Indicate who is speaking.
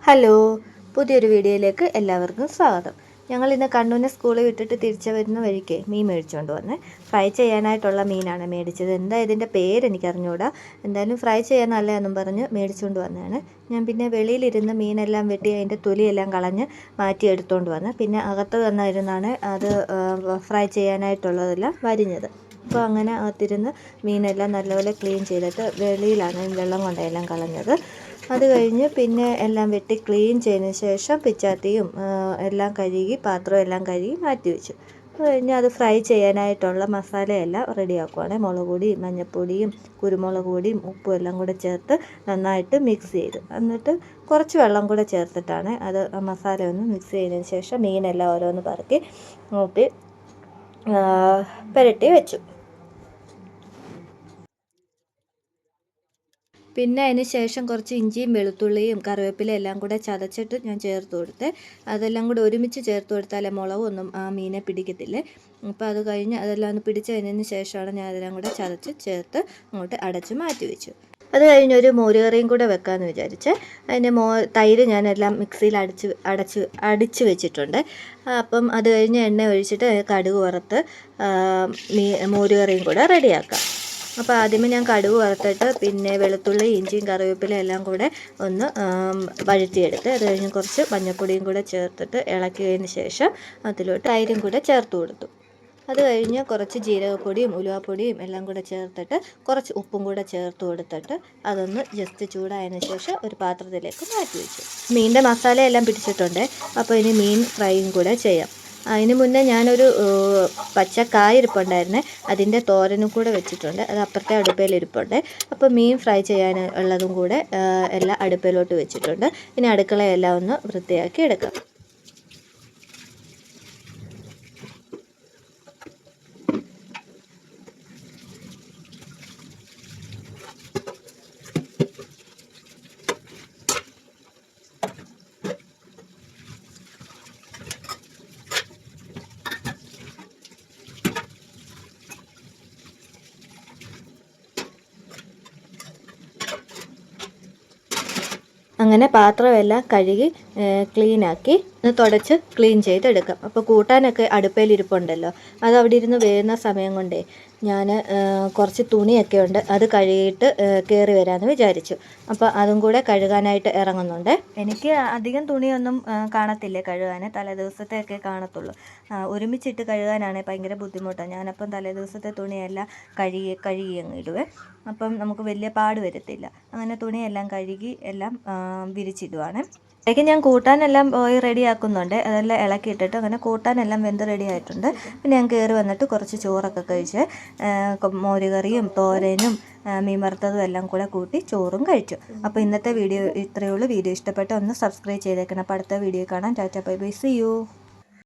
Speaker 1: Hello, പുതിയൊരു വീഡിയോയിലേക്ക് എല്ലാവർക്കും സ്വാഗതം. ഞങ്ങൾ ഇന്ന് കണ്ണൂരിനെ സ്കൂളിൽ വിട്ടിട്ട് തിരിച്ചു വരുന്ന വഴിക്ക് മീൻ മേടിച്ചുകൊണ്ട് വന്ന് ഫ്രൈ ചെയ്യാനായിട്ടുള്ള മീനാണ് മേടിച്ചത്. എന്താ ഇതിൻ്റെ പേരെനിക്കറിഞ്ഞൂടാ. എന്തായാലും ഫ്രൈ ചെയ്യാൻ നല്ലതെന്നും പറഞ്ഞ് മേടിച്ചുകൊണ്ട് വന്നതാണ്. ഞാൻ പിന്നെ വെളിയിലിരുന്ന് മീനെല്ലാം വെട്ടി അതിൻ്റെ തൊലിയെല്ലാം കളഞ്ഞ് മാറ്റി എടുത്തുകൊണ്ട് വന്ന് പിന്നെ അകത്ത് വന്നിരുന്നാണ് അത് ഫ്രൈ ചെയ്യാനായിട്ടുള്ളതെല്ലാം വരിഞ്ഞത്. അപ്പോൾ അങ്ങനെ അകത്തിരുന്ന് മീനെല്ലാം നല്ലപോലെ ക്ലീൻ ചെയ്തിട്ട് വെളിയിലാണ് വെള്ളം കൊണ്ടെല്ലാം കളഞ്ഞത്. അത് കഴിഞ്ഞ് പിന്നെ എല്ലാം വെട്ടി ക്ലീൻ ചെയ്തതിന് ശേഷം പിച്ചാത്തിയും എല്ലാം കഴുകി പാത്രം എല്ലാം കഴുകി മാറ്റി വെച്ചു. അത് കഴിഞ്ഞ് അത് ഫ്രൈ ചെയ്യാനായിട്ടുള്ള മസാലയെല്ലാം റെഡിയാക്കുവാണ്. മുളക് പൊടിയും മഞ്ഞൾപ്പൊടിയും കുരുമുളക് പൊടിയും ഉപ്പും എല്ലാം കൂടെ ചേർത്ത് നന്നായിട്ട് മിക്സ് ചെയ്തു. എന്നിട്ട് കുറച്ച് വെള്ളം കൂടെ ചേർത്തിട്ടാണ് അത് മസാല ഒന്ന് മിക്സ് ചെയ്തതിന് ശേഷം മീനെല്ലാം ഓരോന്ന് പറക്കി നോക്കി പുരട്ടി വെച്ചു. പിന്നെ അതിന് ശേഷം കുറച്ച് ഇഞ്ചിയും വെളുത്തുള്ളിയും കറിവേപ്പിലയും എല്ലാം കൂടെ ചതച്ചിട്ട് ഞാൻ ചേർത്ത് കൊടുത്ത്. അതെല്ലാം കൂടെ ഒരുമിച്ച് ചേർത്ത് കൊടുത്താലേ മുളകൊന്നും ആ മീനെ പിടിക്കത്തില്ലേ. അപ്പോൾ അത് കഴിഞ്ഞ് അതെല്ലാം ഒന്ന് പിടിച്ച് കഴിഞ്ഞതിന് ശേഷമാണ് ഞാൻ അതെല്ലാം കൂടെ ചതച്ച് ചേർത്ത് അങ്ങോട്ട് അടച്ച് മാറ്റി വെച്ചു. അത് കഴിഞ്ഞൊരു മോരുകറിയും കൂടെ വെക്കാമെന്ന് വിചാരിച്ച് അതിൻ്റെ തൈര് ഞാനെല്ലാം മിക്സിയിൽ അടിച്ച് വെച്ചിട്ടുണ്ട്. അപ്പം അത് കഴിഞ്ഞ് എണ്ണ ഒഴിച്ചിട്ട് കടുക് വറുത്ത് മോരുകറിയും കൂടെ റെഡിയാക്കാം. അപ്പോൾ ആദ്യമേ ഞാൻ കടുക് വറുത്തിട്ട് പിന്നെ വെളുത്തുള്ളി ഇഞ്ചിയും കറിവേപ്പിലയും എല്ലാം കൂടെ ഒന്ന് വഴറ്റിയെടുത്ത് അത് കഴിഞ്ഞ് കുറച്ച് മഞ്ഞൾപ്പൊടിയും കൂടെ ചേർത്തിട്ട് ഇളക്കിയതിന് ശേഷം അതിലോട്ട് തൈരും കൂടെ ചേർത്ത് കൊടുത്തു. അത് കഴിഞ്ഞ് കുറച്ച് ജീരകപ്പൊടിയും ഉലുവാപ്പൊടിയും എല്ലാം കൂടെ ചേർത്തിട്ട് കുറച്ച് ഉപ്പും കൂടെ ചേർത്ത് കൊടുത്തിട്ട് അതൊന്ന് ജസ്റ്റ് ചൂടായതിന് ശേഷം ഒരു പാത്രത്തിലേക്ക് മാറ്റി വെച്ചു. മീനിൻ്റെ മസാലയെല്ലാം പിടിച്ചിട്ടുണ്ട്. അപ്പോൾ ഇനി മീൻ ഫ്രൈയും കൂടെ ചെയ്യാം. അതിന് മുന്നേ ഞാനൊരു പച്ചക്കായ ഇരിപ്പുണ്ടായിരുന്നേ, അതിൻ്റെ തോരനും കൂടെ വെച്ചിട്ടുണ്ട്. അത് അപ്പുറത്തെ അടുപ്പയിലിരിപ്പുണ്ട്. അപ്പോൾ മീൻ ഫ്രൈ ചെയ്യാൻ ഉള്ളതും കൂടെ എല്ലാം അടുപ്പയിലോട്ട് വെച്ചിട്ടുണ്ട്. ഇനി അടുക്കളയെല്ലാം ഒന്ന് വൃത്തിയാക്കി എടുക്കാം. അങ്ങനെ പാത്രമെല്ലാം കഴുകി ക്ലീനാക്കി തുടച്ച് ക്ലീൻ ചെയ്തെടുക്കാം. അപ്പോൾ കൂട്ടാനൊക്കെ അടുപ്പയിലിരിപ്പുണ്ടല്ലോ, അത് അവിടെ ഇരുന്ന് വേകുന്ന സമയം കൊണ്ടേ ഞാൻ കുറച്ച് തുണിയൊക്കെ ഉണ്ട്, അത് കഴുകിയിട്ട് കയറി വരാമെന്ന് വിചാരിച്ചു. അപ്പോൾ അതും കൂടെ കഴുകാനായിട്ട് ഇറങ്ങുന്നുണ്ട്. എനിക്ക് അധികം തുണിയൊന്നും കാണത്തില്ലേ കഴുകാൻ, തലേദിവസത്തെയൊക്കെ കാണത്തുള്ളൂ. ഒരുമിച്ചിട്ട് കഴുകാനാണെങ്കിൽ ഭയങ്കര ബുദ്ധിമുട്ടാണ്. ഞാനപ്പം തലേദിവസത്തെ തുണിയെല്ലാം കഴുകി അങ്ങ് ഇടുവേ. അപ്പം നമുക്ക് വലിയ പാട് വരത്തില്ല. അങ്ങനെ തുണിയെല്ലാം കഴുകി എല്ലാം വിരിച്ചിടുവാണ്. അതിലേക്ക് ഞാൻ കൂട്ടാനെല്ലാം പോയി റെഡിയാക്കുന്നുണ്ട്. അതെല്ലാം ഇളക്കിയിട്ടിട്ട് അങ്ങനെ കൂട്ടാനെല്ലാം വെന്ത് റെഡി ആയിട്ടുണ്ട്. പിന്നെ ഞാൻ കയറി വന്നിട്ട് കുറച്ച് ചോറൊക്കെ കഴിച്ച് മോരുകറിയും തോരനും മീൻ വറുത്തതും എല്ലാം കൂടെ കൂട്ടി ചോറും കഴിച്ചു. അപ്പോൾ ഇന്നത്തെ വീഡിയോ ഇത്രയേ ഉള്ളൂ. വീഡിയോ ഇഷ്ടപ്പെട്ട ഒന്ന് സബ്സ്ക്രൈബ് ചെയ്തേക്കണം. അപ്പോൾ അടുത്ത വീഡിയോ കാണാം. Tata bye bye, see U.